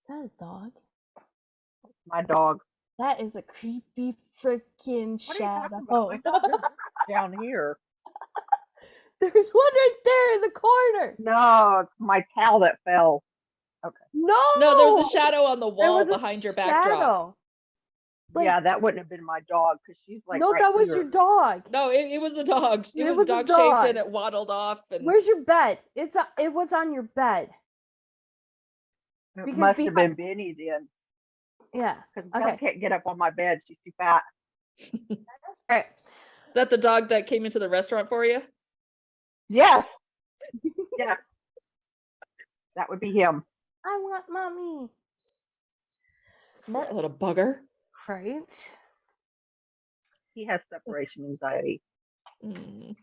that a dog? My dog. That is a creepy freaking shadow. My dog is down here. There's one right there in the corner. No, it's my towel that fell. Okay. No, there was a shadow on the there wall was behind a your backdrop. shadow. Like, yeah, that wouldn't have been my dog because she's like. no, right that was here. your dog. No, it was a dog. It was was a dog dog. shaped and it waddled off. And Where's your bed? It was on your bed. It Because must have been Benny then. Yeah. Because Okay. Belle can't get up on my bed. She's too fat. All right. Is that the dog that came into the restaurant for you? Yes. Yes. That would be him. I want mommy. Smart little bugger. Right. He has separation anxiety. Mm.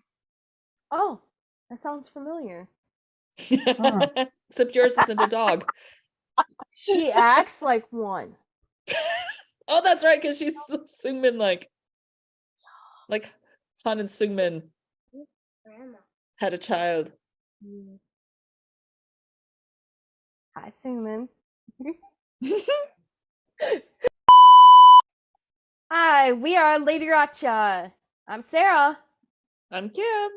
Oh, that sounds familiar. Except yours isn't a dog. She acts like one. Oh, that's right, because she's Sungmin like Han and Sungmin had a child. Hi, Suman. Hi, we are LadyRACHA. I'm Sarah. I'm Kim.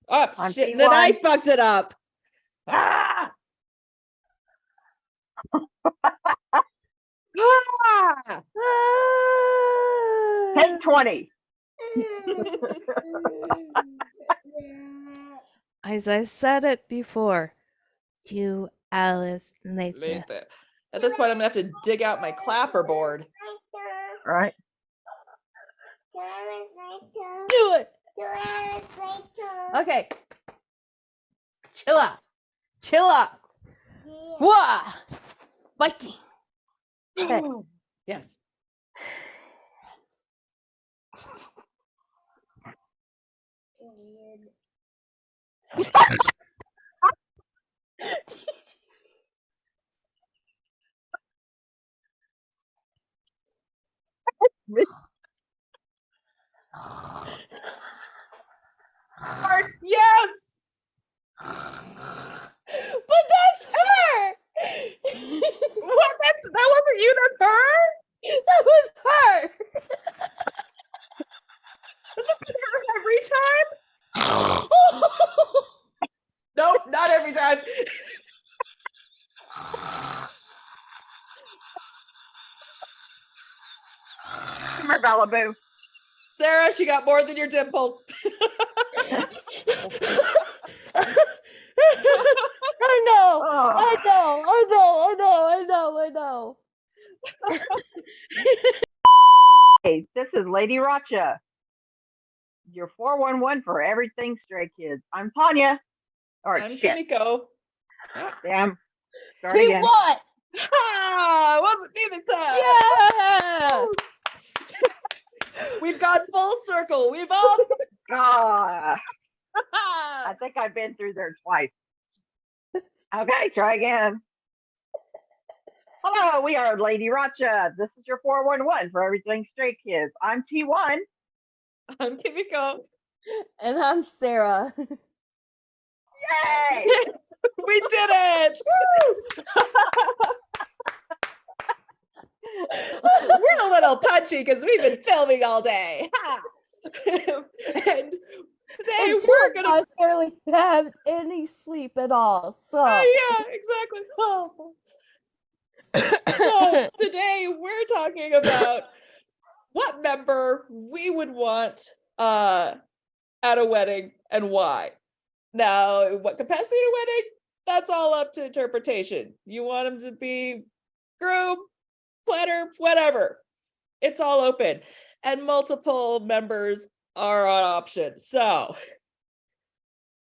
Oh, I'm shit, then I fucked it up. Ah! Ah! Take 20. As I said it before, to Alice later. At this point, I'm gonna have to dig out my clapperboard. Right. Do it. Okay. Chill out. Chill out. Whoa. Fighting. Okay. Yes. Yes. But that's her. What? That wasn't you. That's her. That was her. Does it been her every time? Nope, not every time. Come here, Malibu. Sarah, she got more than your dimples. I know. Oh. I know. Hey, this is LadyRACHA, your 411 for everything Stray Kids. I'm Tanya. Or I'm shit. Kimiko. Damn. Start Team again. what? Ah, it wasn't me this time. Yeah. We've gone full circle. We've all. Ah, I think I've been through there twice. Okay, try again. Hello, we are LadyRACHA. This is your 411 for everything Stray Kids. I'm T1. I'm Kimiko. And I'm Sarah. Yay! We did it! We're a little punchy because we've been filming all day. And today we're gonna I barely have any sleep at all. So yeah, exactly. So today we're talking about what member we would want at a wedding and why. Now, what capacity at a wedding? That's all up to interpretation. You want them to be groom, planner, whatever. It's all open. And multiple members are an option. So,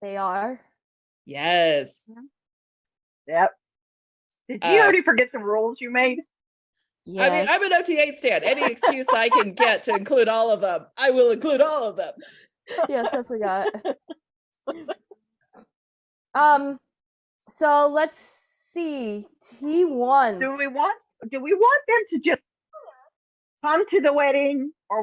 they are. yes. Yep. Did you already forget the rules you made? Yes. I mean, I'm an OT8 stan. Any excuse I can get to include all of them, I will include all of them. Yes, I forgot. So let's see. T1. Do we want them to just come to the wedding, or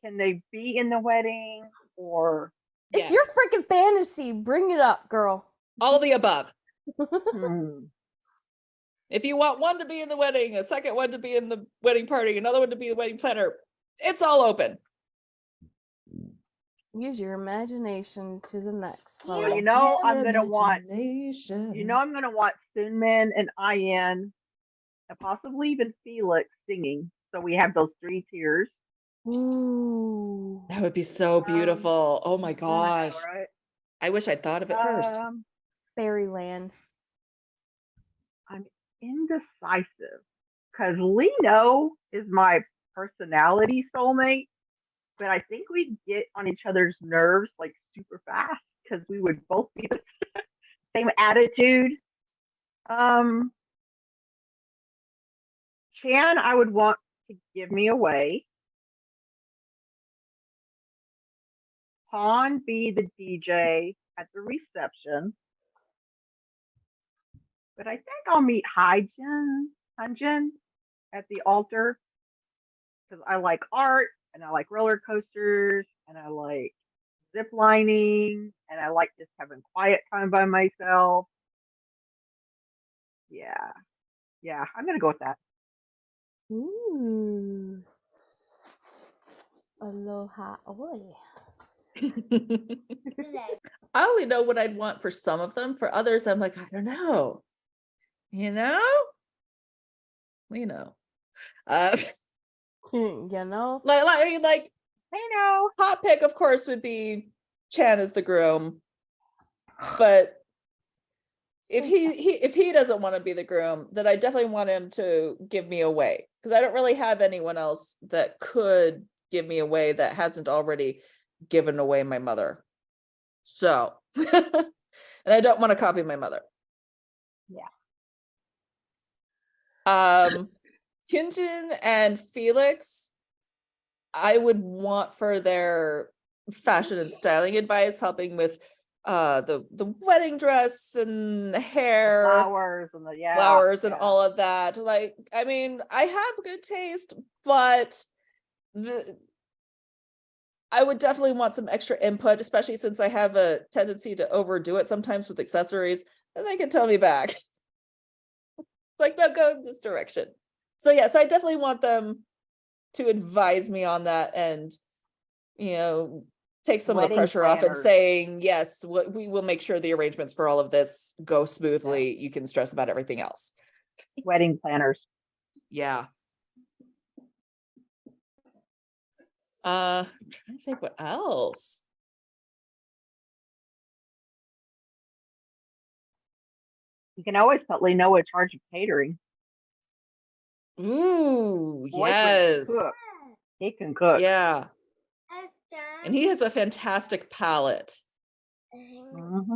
can they be in the wedding, or It's your freaking fantasy. Bring it up, girl. All of the above. If you want one to be in the wedding, a second one to be in the wedding party, another one to be the wedding planner, it's all open. Use your imagination to the next Well, level. you know, Use I'm your gonna want imagination. Sunmin and Ian, and possibly even Felix singing. So we have those 3 tiers. Ooh. That would be so beautiful. Oh my gosh. Right? I wish I'd thought of it first. Fairyland. I'm indecisive because Lino is my personality soulmate, but I think we'd get on each other's nerves like super fast because we would both be the same attitude. Chan, I would want to give me away. Han be the DJ at the reception. But I think I'll meet Hanjin at the altar because I like art and I like roller coasters and I like zip lining and I like just having quiet time by myself. Yeah. Yeah, I'm going to go with that. Ooh. Aloha. Oi. I only know what I'd want for some of them. For others, I'm like, I don't know. You know? You know? Like I know. hot pick, of course, would be Chan as the groom. But if he doesn't want to be the groom, then I definitely want him to give me away. Because I don't really have anyone else that could give me away that hasn't already given away my mother. So and I don't want to copy my mother. Yeah. Hyunjin and Felix, I would want for their fashion and styling advice, helping with the wedding dress and hair, Flowers and all of that. Like, I mean, I have good taste, but I would definitely want some extra input, especially since I have a tendency to overdo it sometimes with accessories, and they can tell me back. Like, no, go in this direction. So yes, I definitely want them to advise me on that and, take some of the pressure off and saying, yes, we will make sure the arrangements for all of this go smoothly. Yeah. You can stress about everything else. Wedding planners. Yeah. I'm trying to think what else. You can always put Lino in charge of catering. Ooh, yes. He can cook. Yeah. And he has a fantastic palate. Mm-hmm.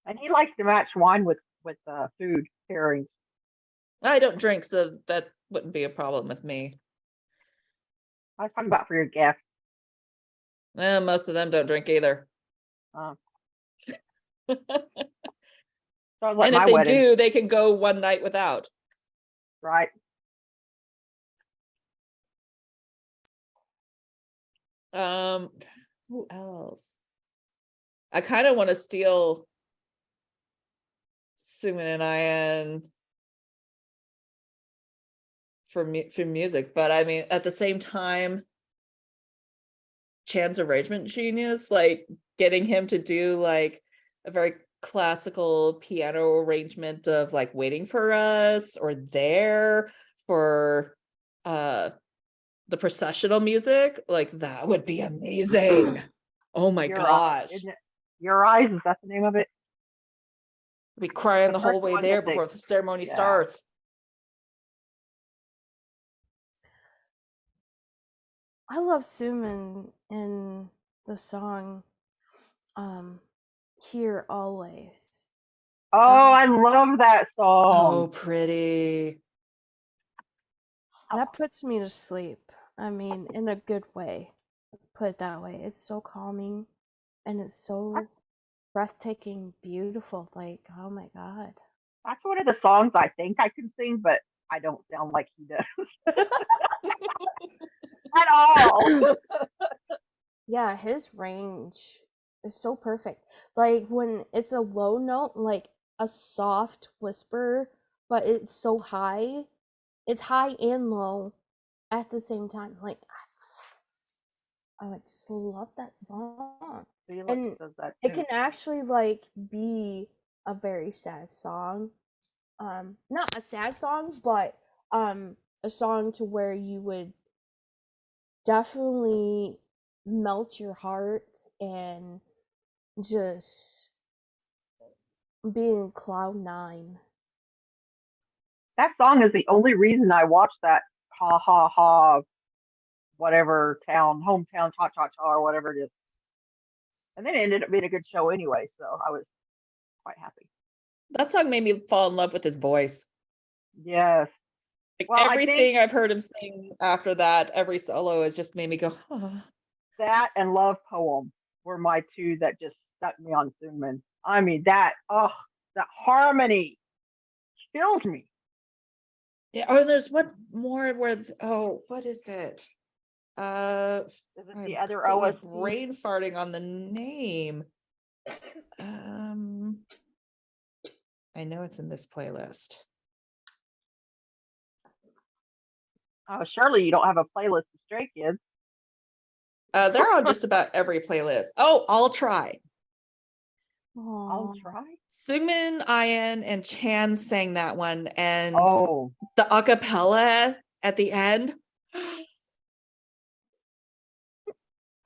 And he likes to match wine with food pairings. I don't drink, so that wouldn't be a problem with me. I was talking about for your guests. Most of them don't drink either. And if they do, they can go one night without. Right. Who else? I kind of want to steal Suman and Ian for music, but I mean, at the same time, Chan's arrangement genius, like getting him to do like a very classical piano arrangement of like Waiting for Us or There for the processional music, like that would be amazing. Oh my gosh. Your Eyes, is that the name of it? Be crying the whole way there before the ceremony starts. I love Suman in the song Here Always. Oh, I love that song. Oh, pretty. That puts me to sleep. I mean, in a good way. Put it that way. It's so calming and it's so breathtaking, beautiful. Like, oh my God. That's one of the songs I think I can sing, but I don't sound like he does. At all. Yeah, his range is so perfect. Like when it's a low note, like a soft whisper, but it's so high. It's high and low at the same time. Like, I just love that song. Felix And does that it too. can actually like be a very sad song. Not a sad song, but a song to where you would definitely melt your heart and just be in cloud nine. That song is the only reason I watched that ha ha ha whatever town, hometown cha cha cha or whatever it is. And then it ended up being a good show anyway, so I was quite happy. That song made me fall in love with his voice. Yes. Like Well, I everything think I've heard him sing after that, every solo has just made me go, oh. that and Love Poem were my two that just stuck me on Zoomman. I mean, that harmony kills me. Yeah, oh, there's one more where what is it? Is it I'm the other completely OST? brain farting on the name. I know it's in this playlist. Oh, surely you don't have a playlist of Stray Kids. They're on just about every playlist. Oh, I'll try. I'll try. Sungmin, Ian, and Chan sang that one, and Oh, the acapella at the end.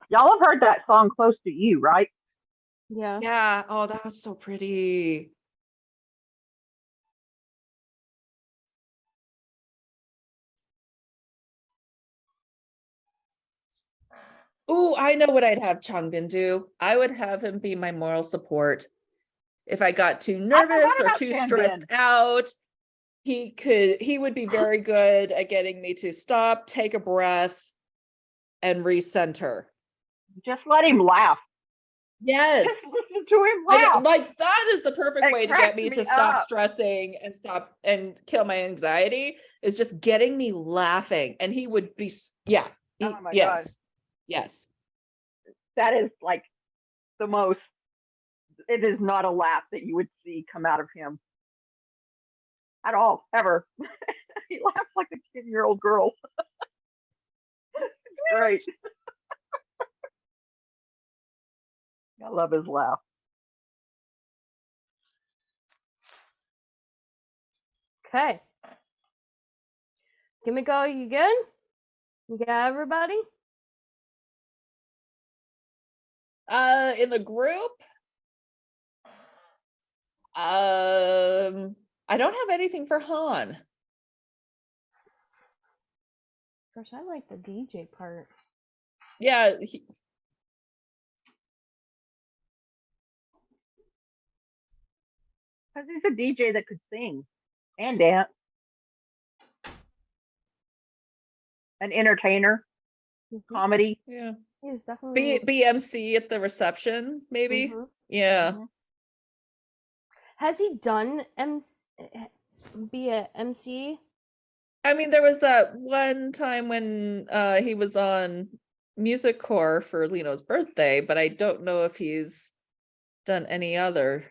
y'all have heard that song "Close to You," right? Yeah. Yeah. Oh, that was so pretty. Ooh, I know what I'd have Changbin do. I would have him be my moral support. If I got too nervous or too stressed out, he would be very good at getting me to stop, take a breath, and recenter. Just let him laugh. Yes. Just listen to him laugh. Like that is the perfect way to get me to stop up. stressing and stop and kill my anxiety, is just getting me laughing. And he would be, yeah. Oh my yes. God. Yes. That is like the most, it is not a laugh that you would see come out of him at all, ever. He laughs like a 10-year-old girl. It's great. I love his laugh. Okay. Can we go? You good? You got everybody? In the group, I don't have anything for Han. Of course, I like the DJ part. Yeah, Because he's a DJ that could sing and dance. An entertainer, comedy. yeah. He was definitely BMC at the reception, maybe. Yeah. Has he done be a MC? I mean, there was that one time when he was on Music Core for Lino's birthday, but I don't know if he's done any other.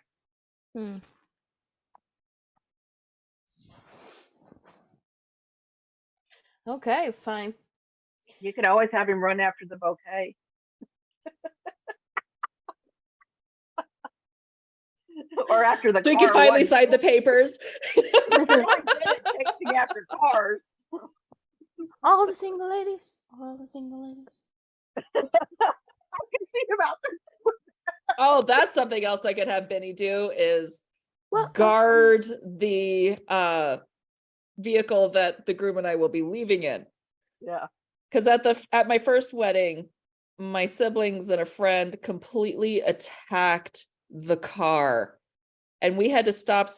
Okay, fine. You could always have him run after the bouquet. Or after the so car. So he can finally sign the papers. Chasing after cars. All the single ladies. All the single ladies. I can see about this. Oh, that's something else I could have Benny do, is guard the vehicle that the groom and I will be leaving in. Yeah. Because at my first wedding, my siblings and a friend completely attacked the car, and we had to stop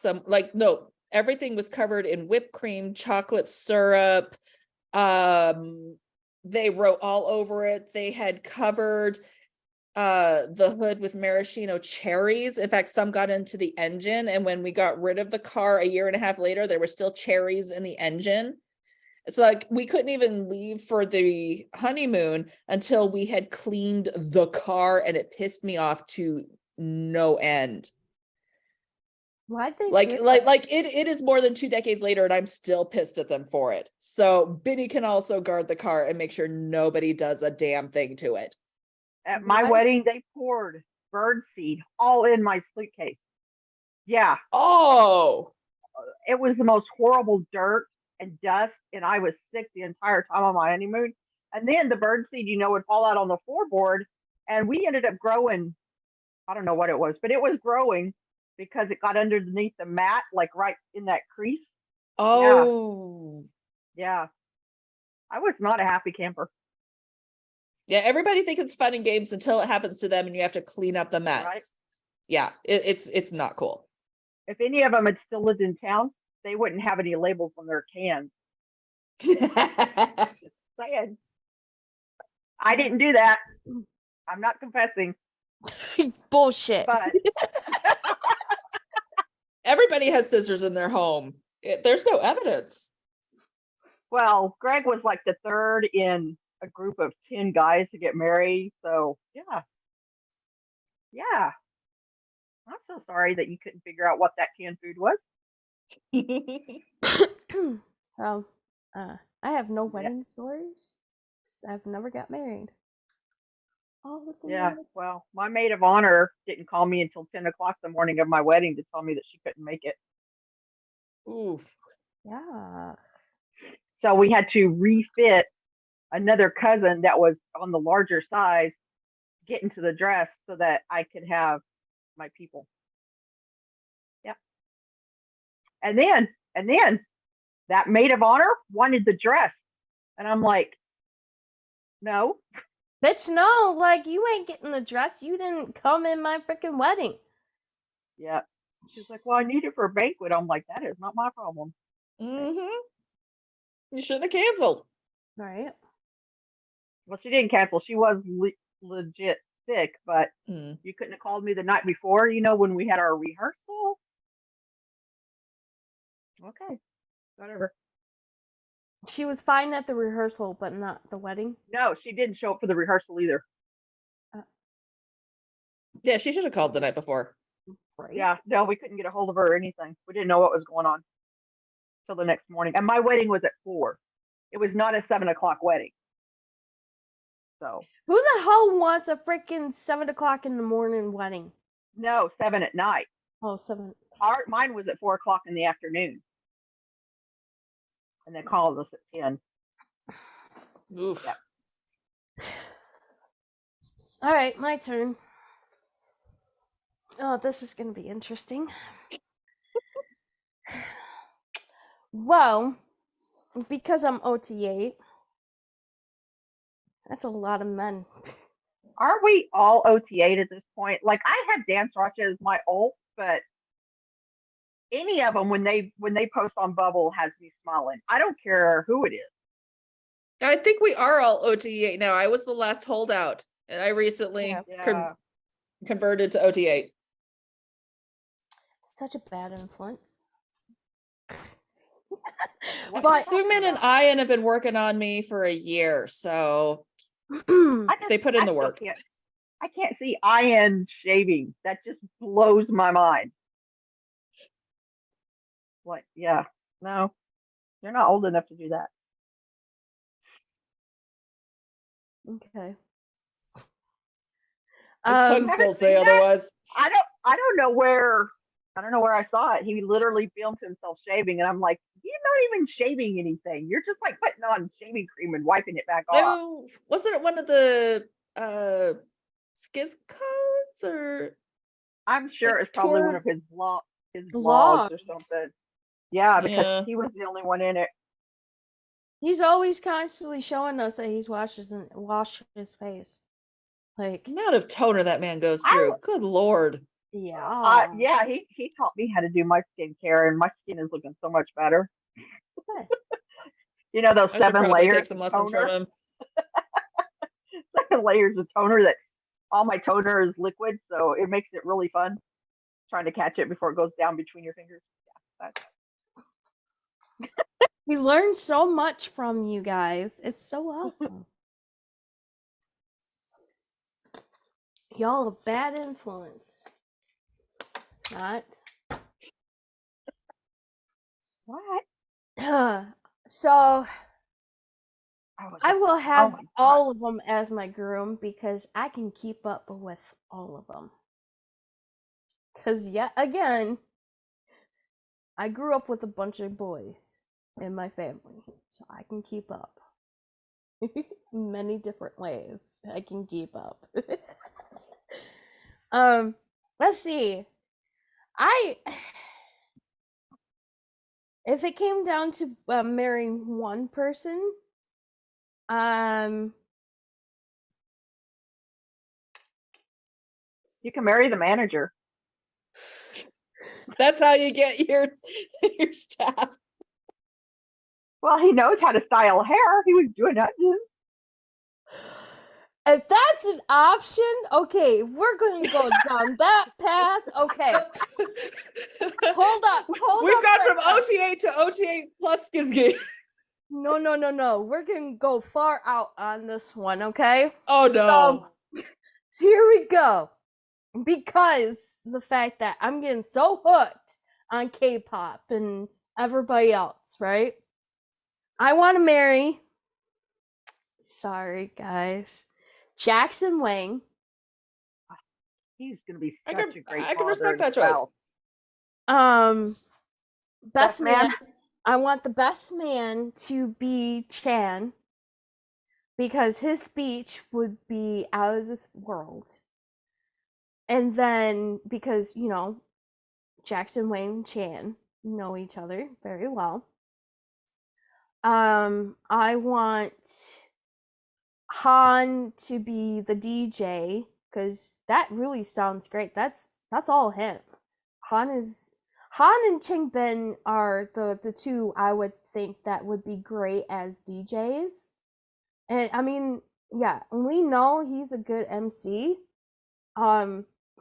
everything was covered in whipped cream, chocolate syrup. They wrote all over it. They had covered the hood with maraschino cherries. In fact, some got into the engine, and when we got rid of the car a year and a half later, there were still cherries in the engine. So like we couldn't even leave for the honeymoon until we had cleaned the car, and it pissed me off to no end. Why'd they Like, do like, that? like it is more than 2 decades later, and I'm still pissed at them for it. So Benny can also guard the car and make sure nobody does a damn thing to it. At my Why? wedding, they poured bird seed all in my suitcase. Yeah, Oh, it was the most horrible dirt and dust, and I was sick the entire time on my honeymoon. And then the bird seed, would fall out on the floorboard, and we ended up growing. I don't know what it was, but it was growing because it got underneath the mat, like right in that crease. Yeah, oh. yeah. I was not a happy camper, Yeah, everybody thinks it's fun and games until it happens to them and you have to clean up the right? mess. Yeah, it's not cool. If any of them had still lived in town, they wouldn't have any labels on their cans. Saying, I didn't do that. I'm not confessing, Bullshit. but Everybody has scissors in their home. There's no evidence. well, Greg was like the third in a group of 10 guys to get married. So, yeah, yeah. I'm so sorry that you couldn't figure out what that canned food was. Well, I have no Yeah, wedding stories. 'Cause I've never got married. Oh, listen, yeah. Well, my maid of honor didn't call me until 10 o'clock the morning of my wedding to tell me that she couldn't make it. Oof. yeah. So we had to refit another cousin that was on the larger size get into the dress so that I could have my people. Yeah. And then that maid of honor wanted the dress. And I'm like, no. Bitch, no, like, you ain't getting the dress. You didn't come in my freaking wedding. Yeah. She's like, well, I need it for a banquet. I'm like, that is not my problem. Mm-hmm. You shouldn't have canceled. Right? Well, she didn't cancel. She was legit sick, but Mm. you couldn't have called me the night before, when we had our rehearsal. Okay, whatever. She was fine at the rehearsal, but not the wedding. No, she didn't show up for the rehearsal either. Yeah, she should have called the night before. Right? Yeah, no, we couldn't get a hold of her or anything. We didn't know what was going on till the next morning. And my wedding was at 4. It was not a 7 o'clock wedding. So Who the hell wants a freaking 7 o'clock in the morning wedding? no, 7 at night. Oh, 7. Mine was at 4 o'clock in the afternoon, and they called us at 10. Oof. Yeah. All right, my turn. Oh, this is going to be interesting. Well, because I'm OT8, that's a lot of men. Aren't we all OTA at this point? Like I have Dance Racha as my ult, but any of them when they post on Bubble has me smiling. I don't care who it is. I think we are all OT8 now. I was the last holdout, and I recently Yeah. converted to OT8. Such a bad influence. What But Sumin and Ian have been working on me for a year, so they put in the work. I can't see Ian shaving. That just blows my mind. Like, yeah, no, you're not old enough to do that. okay. His tongue still say otherwise. I don't know where I saw it. He literally filmed himself shaving, and I'm like, you're not even shaving anything. You're just like putting on shaving cream and wiping it back off. Oh, wasn't it one of the skiz codes or? I'm sure like it's probably tour- one of his vlogs or Vlogs. something. Yeah, because Yeah. he was the only one in it. He's always constantly showing us that he's washed his face. Like, The amount of toner that man goes I- through. Good Lord. yeah. Yeah, he taught me how to do my skincare, and my skin is looking so much better. Those I should 7 probably take layers some of lessons toner. from him. 7 layers of toner that all my toner is liquid, so it makes it really fun trying to catch it before it goes down between your fingers. Yeah, We learned so much from you guys. It's so awesome. Y'all a bad influence. Not. What? So Oh, I will oh have my God. all of them as my groom because I can keep up with all of them. Because yet again, I grew up with a bunch of boys in my family, so I can keep up. Many different ways I can keep up. Let's see. I if it came down to marrying one person, um, You can marry the manager. That's how you get your staff. Well, he knows how to style hair. He was doing that. if that's an option, okay, we're gonna go down that path. Okay, hold up We've gone right from now. OTA to OTA plus Skizgy. No. We're gonna go far out on this one, okay? Oh no. So here we go. Because the fact that I'm getting so hooked on K-pop and everybody else, right? I want to marry. Sorry, guys. Jackson Wang. He's going to be I such a great can father respect and that choice. spouse. Best man. I want the best man to be Chan because his speech would be out of this world. And then because, Jackson Wang and Chan know each other very well. I want Han to be the DJ because that really sounds great. That's all him. Han and Chingbin are the two I would think that would be great as DJs. And I mean, yeah, we know he's a good MC.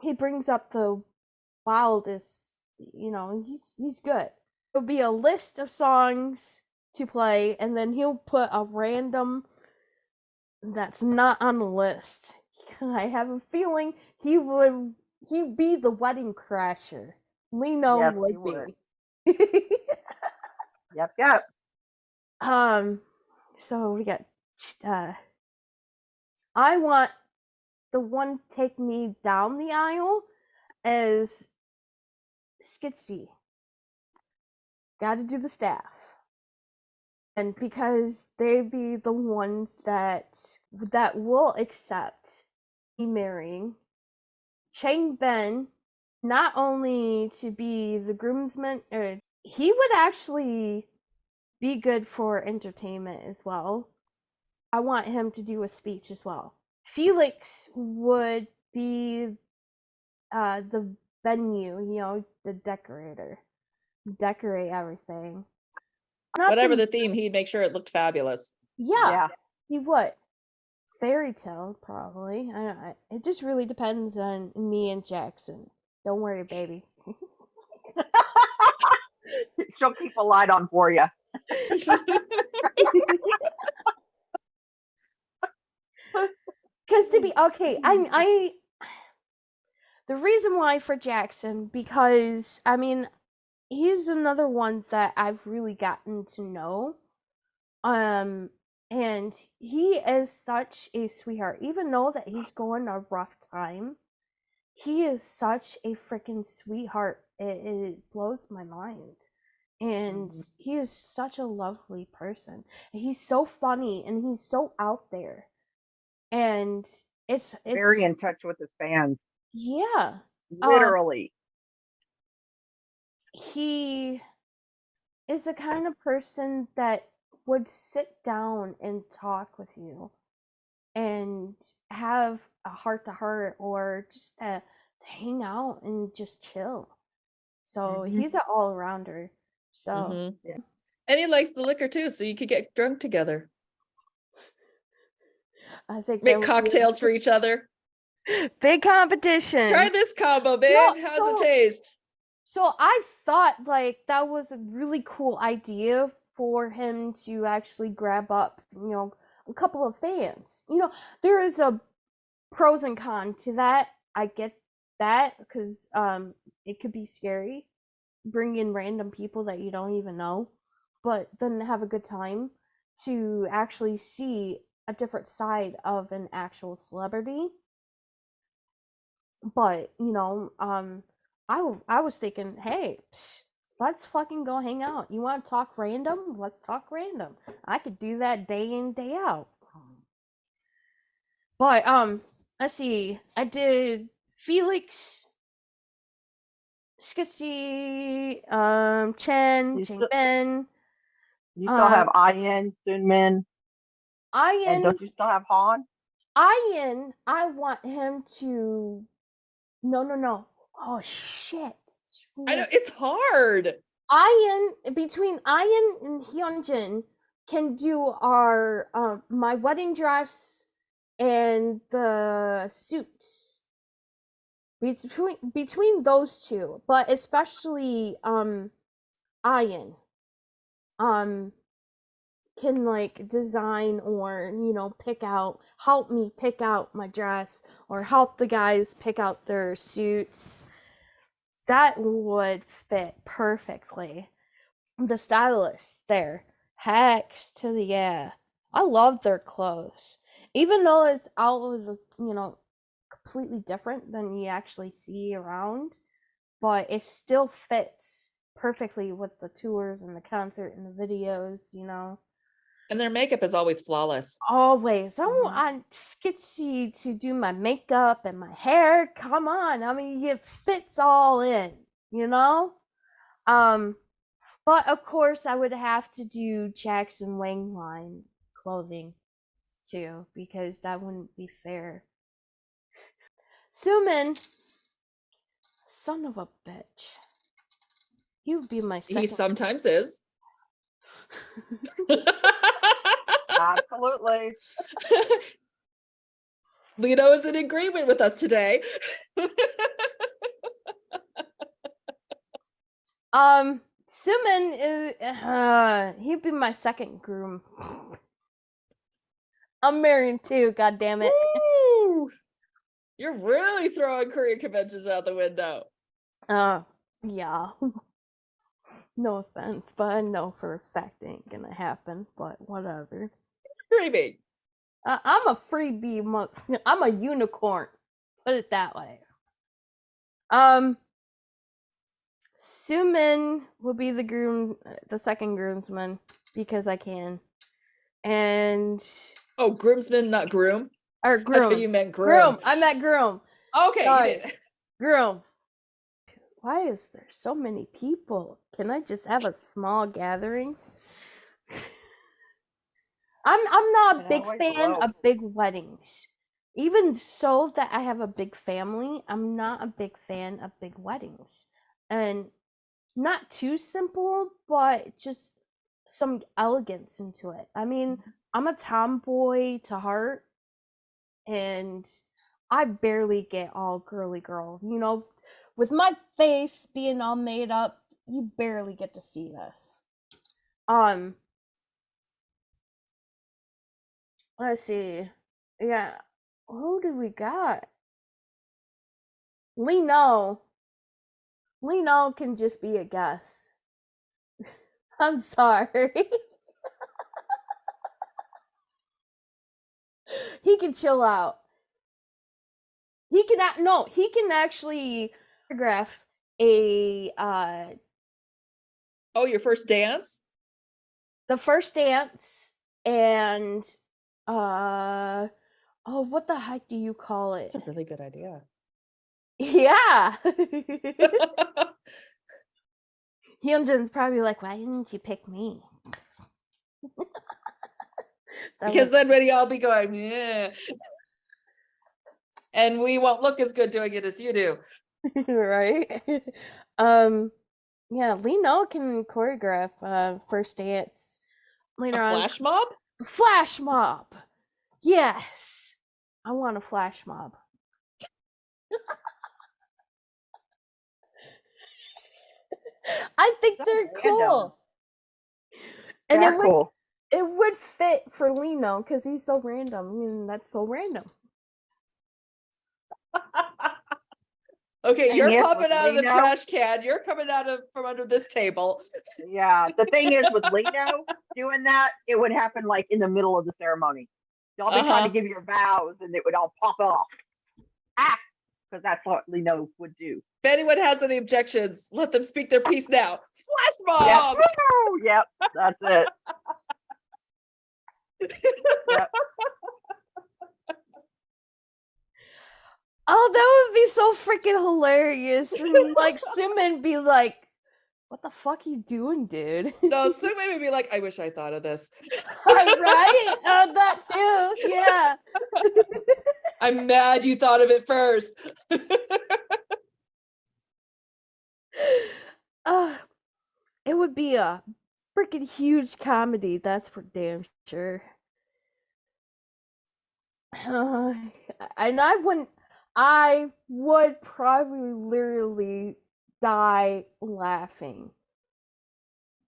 He brings up the wildest, he's good. There'll be a list of songs to play, and then he'll put a random that's not on the list. I have a feeling he'd be the wedding crasher. We know Yes, would he would. be. Yep. So we got I want the one take me down the aisle as Skitsy. Gotta do the staff. And because they be the ones that will accept me marrying Chang Ben, not only to be the groomsman, he would actually be good for entertainment as well. I want him to do a speech as well. Felix would be the venue, the decorator, decorate everything. Whatever the theme, he'd make sure it looked fabulous. Yeah. He would. Fairy tale, probably. It just really depends on me and Jackson. Don't worry, baby. She'll keep a light on for you. Because to be okay, I the reason why for Jackson, because I mean he's another one that I've really gotten to know. And he is such a sweetheart. Even though that he's going a rough time, he is such a freaking sweetheart. It blows my mind. And he is such a lovely person. He's so funny and he's so out there. And it's very in touch with his fans. Yeah. Literally. He is the kind of person that would sit down and talk with you and have a heart to heart or just to hang out and just chill. So he's an all arounder. So yeah. And he likes the liquor too, so you could get drunk together. I think make cocktails for each other. Big competition. Try this combo, babe. How's it taste? So I thought like that was a really cool idea for him to actually grab up, a couple of fans. There is a pros and cons to that. I get that because it could be scary. bring in random people that you don't even know, but then have a good time to actually see a different side of an actual celebrity. But I was thinking, hey, let's fucking go hang out. You want to talk random? Let's talk random. I could do that day in day out. But let's see. I did Felix, Skitsy, Chen, You still, Jingben, you still um, have Ian, Sunmin, and Ian. don't you still have Han? Ian, I want him to. No, no, no. Oh shit. I know it's hard. Ian, between Ian and Hyunjin can do our my wedding dress and the suits. Between those two, but especially Ian um can like design or help me pick out my dress or help the guys pick out their suits. That would fit perfectly. The stylists there, hex to the yeah. I love their clothes, even though it's all of completely different than you actually see around, but it still fits perfectly with the tours and the concert and the videos. And their makeup is always flawless. Always. I want Skitsy to do my makeup and my hair. Come on. I mean, it fits all in, you know? But of course, I would have to do Jackson Wang line clothing too, because that wouldn't be fair. Sumin, son of a bitch. You'd be my second. He sometimes is. Absolutely. Lito is in agreement with us today. Sumin is he'd be my second groom. I'm married too, god damn it. Woo! You're really throwing Korean conventions out the window. Yeah. No offense, but I know for a fact it ain't gonna happen, but whatever. Dreaming. I'm a freebie I'm a unicorn. Put it that way. Sumin will be the second groomsman, because I can. And Oh, groomsman, not groom. or I groom. thought you meant groom. I meant groom. Okay, Sorry. you did. Groom. Why is there so many people? Can I just have a small gathering? I'm not a big fan of big weddings. Even so that I have a big family, I'm not a big fan of big weddings. And not too simple, but just some elegance into it. I mean, I'm a tomboy to heart, and I barely get all girly girl. With my face being all made up, you barely get to see this. Let's see. Yeah, who do we got? Lino can just be a guess. I'm sorry. He can chill out. He can actually choreograph a Oh, your first dance? the first dance and what the heck do you call it? That's a really good idea. Yeah. Hyunjin's probably like, why didn't you pick me? Because then when y'all be going, yeah. And we won't look as good doing it as you do. Right? Yeah, Lino can choreograph first dance later on. Flash mob? Flash mob. Yes. I want a flash mob. I think they're cool. And it would fit for Lino because he's so random. I mean, that's so random. Okay, Thing you're is, popping with out of the Lino, trash can. You're coming out of from under this table. yeah, the thing is with Lino doing that, it would happen like in the middle of the ceremony. Y'all be trying to Uh-huh. give your vows, and it would all pop off. Ah, because that's what Lino would do. If anyone has any objections, let them speak their piece now. Flash Yep. mob. Woo! Yep. That's it. Yep. Oh, that would be so freaking hilarious. And like Suman be like, what the fuck you doing, dude? No, somebody would be like, I wish I thought of this. Right? That too. Yeah. I'm mad you thought of it first. It would be a freaking huge comedy, that's for damn sure. And I would probably literally die laughing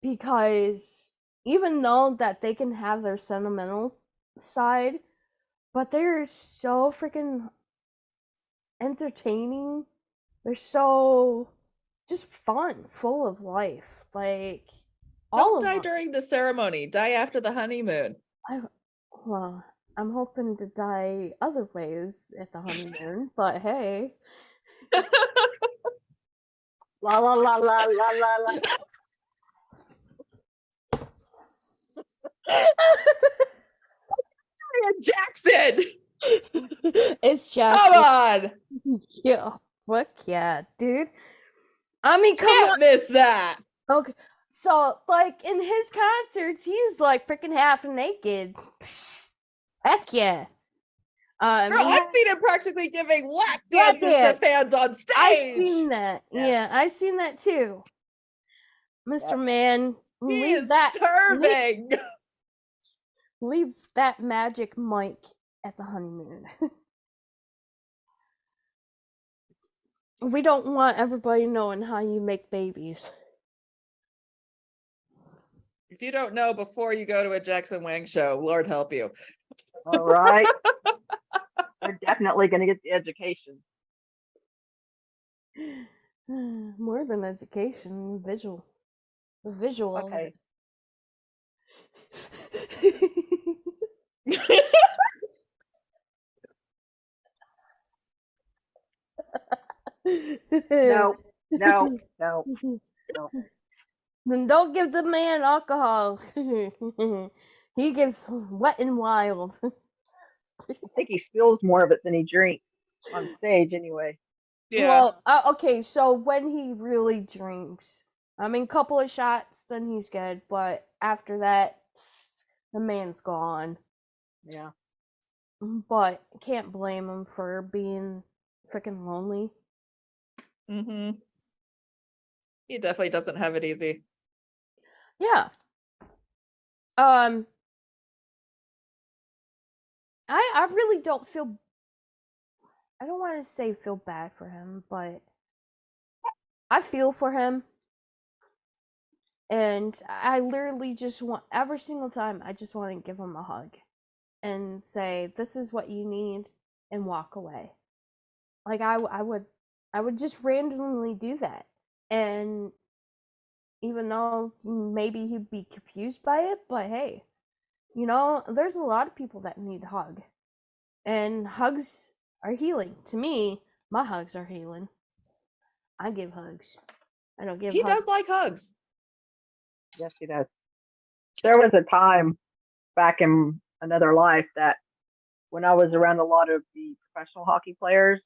because even though that they can have their sentimental side, but they're so freaking entertaining. They're so just fun, full of life. Like all Don't of die them. during the ceremony. Die after the honeymoon. Well, I'm hoping to die other ways at the honeymoon, but hey. La la la la la la la. Jackson. It's just Come on. yeah, fuck yeah, dude. I mean, come Can't on. miss that. Okay, so like in his concerts, he's like freaking half naked. Heck yeah. Girl, I've seen him practically giving lap Lap dances to dance. fans on stage. I've seen that. Yeah. Yeah, I've seen that too. Mr. Yep. Man, He leave is that serving. leave that magic mic at the honeymoon. We don't want everybody knowing how you make babies. If you don't know before you go to a Jackson Wang show, Lord help you. All right. They're definitely going to get the education. More than education, visual. The visual. Okay. No, no, no, no. Then don't give the man alcohol. He gets wet and wild. I think he spills more of it than he drinks on stage anyway. Yeah. Well, okay, so when he really drinks, I mean, couple of shots, then he's good. But after that, the man's gone. Yeah. But can't blame him for being freaking lonely. Mm-hmm. He definitely doesn't have it easy. Yeah. I really don't feel. I don't want to say feel bad for him, but I feel for him. And I literally just want, every single time, I just want to give him a hug and say, this is what you need, and walk away. Like, I would just randomly do that. And even though maybe he'd be confused by it, but hey, you know, there's a lot of people that need a hug. And hugs are healing. To me, my hugs are healing. I give hugs. I don't give He hugs. does like hugs. Yes, he does. There was a time back in another life that when I was around a lot of the professional hockey players,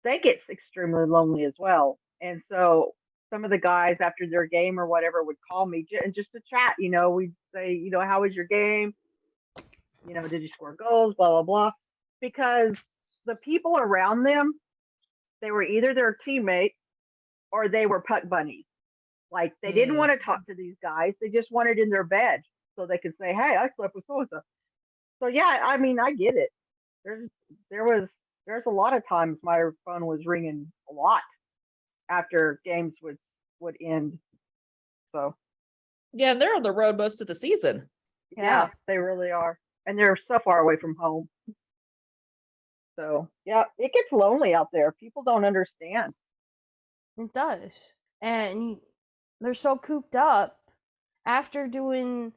they get extremely lonely as well. And so some of the guys after their game or whatever would call me and just to chat, you know, we'd say, you know, how was your game? You know, did you score goals? Blah, blah, blah. Because the people around them, they were either their teammates or they were puck bunnies. Like they didn't want to talk to these guys. They just wanted in their bed so they could say, hey, I slept with so and so. So yeah, I mean, I get it. There's a lot of times my phone was ringing a lot after games would end. So Yeah, and they're on the road most of the season. yeah, they really are. And they're so far away from home. So yeah, it gets lonely out there. People don't understand. It does. And they're so cooped up after doing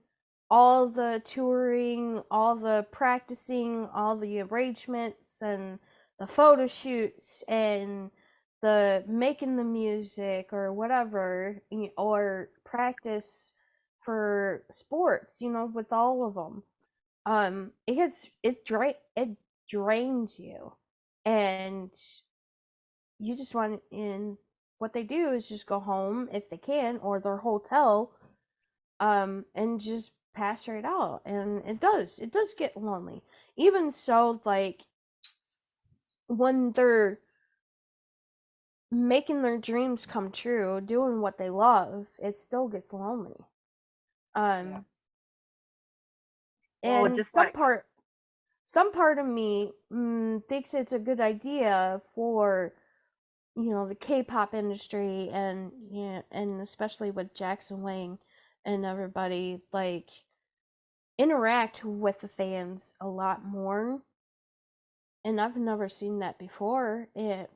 all the touring, all the practicing, all the arrangements and the photo shoots and the making the music or whatever, or practice for sports, with all of them. It drains you, and you just want in what they do is just go home if they can, or their hotel, and just pass right out. And it does get lonely. Even so, like when they're making their dreams come true, doing what they love, it still gets lonely. Yeah. um Well, and just like some part of me thinks it's a good idea for the K-pop industry, and and especially with Jackson Wang and everybody, like, interact with the fans a lot more. And I've never seen that before.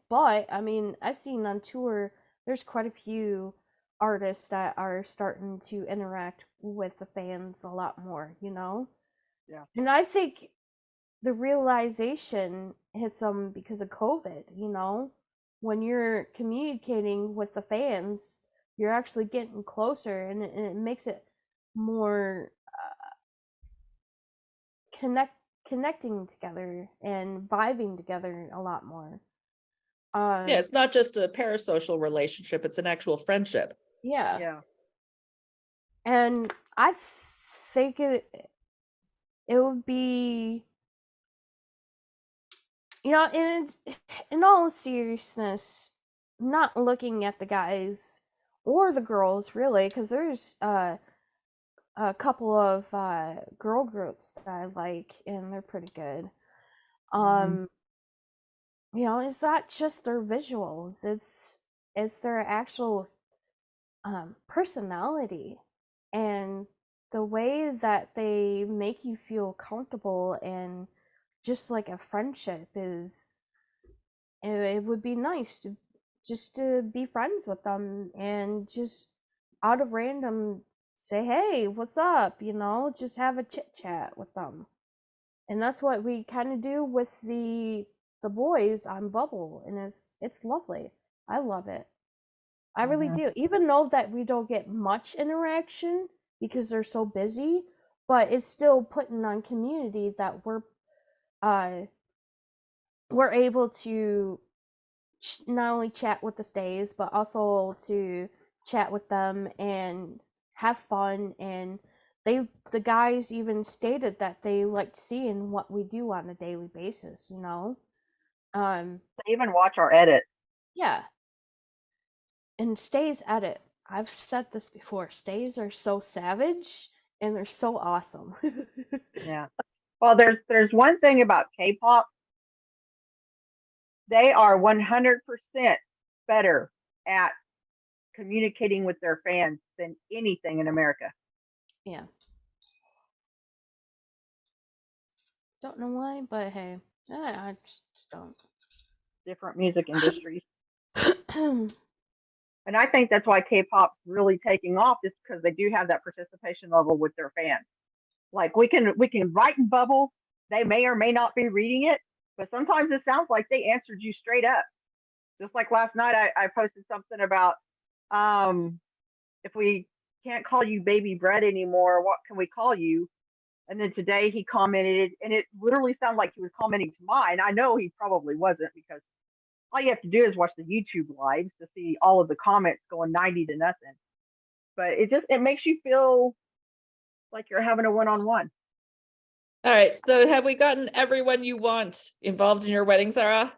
But I mean, I've seen on tour there's quite a few artists that are starting to interact with the fans a lot more, yeah. And I think the realization hits them because of COVID, when you're communicating with the fans, you're actually getting closer, and it makes it more connect connecting together and vibing together a lot more. Yeah, Um, it's not just a parasocial relationship, it's an actual friendship. yeah, Yeah. and I think it would be, in all seriousness, not looking at the guys or the girls really, because there's a couple of girl groups that I like, and they're pretty good. Hmm. Um, it's not just their visuals; it's their actual personality, and the way that they make you feel comfortable, and just like a friendship is. It would be nice to just to be friends with them, and just out of random say, hey, what's up, just have a chit chat with them. And that's what we kind of do with the boys on Bubble, and it's lovely. I love it. I really Hmm. do. Even though that we don't get much interaction because they're so busy, but it's still putting on community that uh we're able to not only chat with the stays, but also to chat with them and have fun. And the guys even stated that they liked seeing what we do on a daily basis. Um, They even watch our edit. yeah, and stays edit. I've said this before. Stays are so savage and they're so awesome. Yeah. Well, there's one thing about K-pop. They are 100% better at communicating with their fans than anything in America. Yeah, don't know why, but hey, I just don't. Different music industries. And I think that's why K-pop's really taking off, is because they do have that participation level with their fans. Like we can write in Bubble, they may or may not be reading it, but sometimes it sounds like they answered you straight up. Just like last night, I posted something about um, if we can't call you baby bread anymore, what can we call you? And then today he commented, and it literally sounded like he was commenting to mine. I know he probably wasn't, because all you have to do is watch the YouTube lives to see all of the comments going 90 to nothing. But it makes you feel like you're having a one-on-one. All right, so have we gotten everyone you want involved in your wedding, Sarah?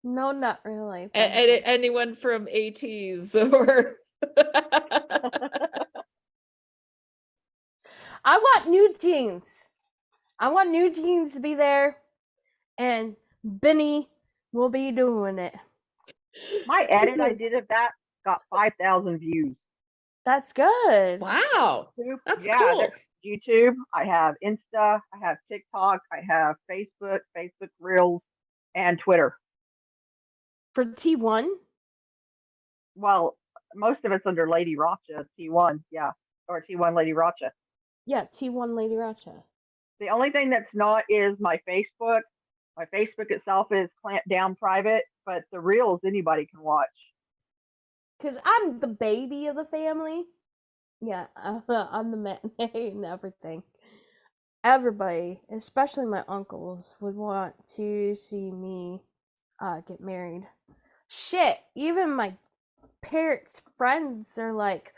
No, not really. Anyone from ATs or I want New Jeans. I want New Jeans to be there, and Benny will be doing it. My edit I did of that got 5,000 views. That's good. Wow, YouTube, that's yeah, cool. YouTube. I have Insta. I have TikTok. I have Facebook. Facebook Reels. and Twitter. For T1? Well, most of it's under LadyRACHA, T1, yeah, or T1 LadyRACHA. Yeah, T1 LadyRACHA. The only thing that's not is my Facebook. My Facebook itself is clamped down private, but the reels anybody can watch. Because I'm the baby of the family. Yeah, I'm the matinee and everything. Everybody, especially my uncles, would want to see me get married. Shit, even my parents' friends are like,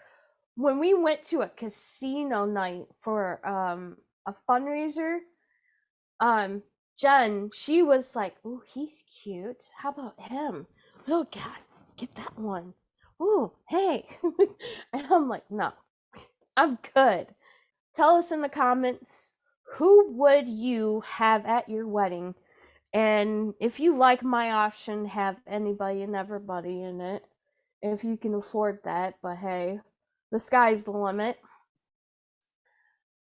when we went to a casino night for a fundraiser, Jen, she was like, "Ooh, he's cute. How about him? Oh God, get that one. Ooh, hey." And I'm like, "No, I'm good." Tell us in the comments, who would you have at your wedding? And if you like my option, have anybody and everybody in it, if you can afford that. But hey, the sky's the limit.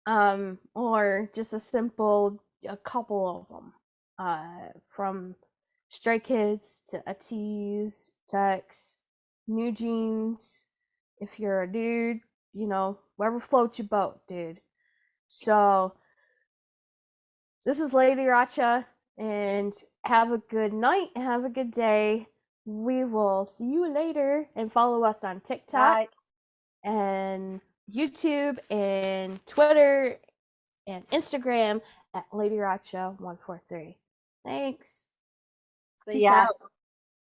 Or just a couple of them, from Stray Kids to ATEEZ, Tex, New Jeans. If you're a dude, wherever floats your boat, dude. So this is LadyRACHA, and have a good night, have a good day. We will see you later, and follow us on TikTok Bye. and YouTube and Twitter and Instagram at LadyRACHA143. Thanks. See Peace ya. out.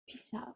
Peace out.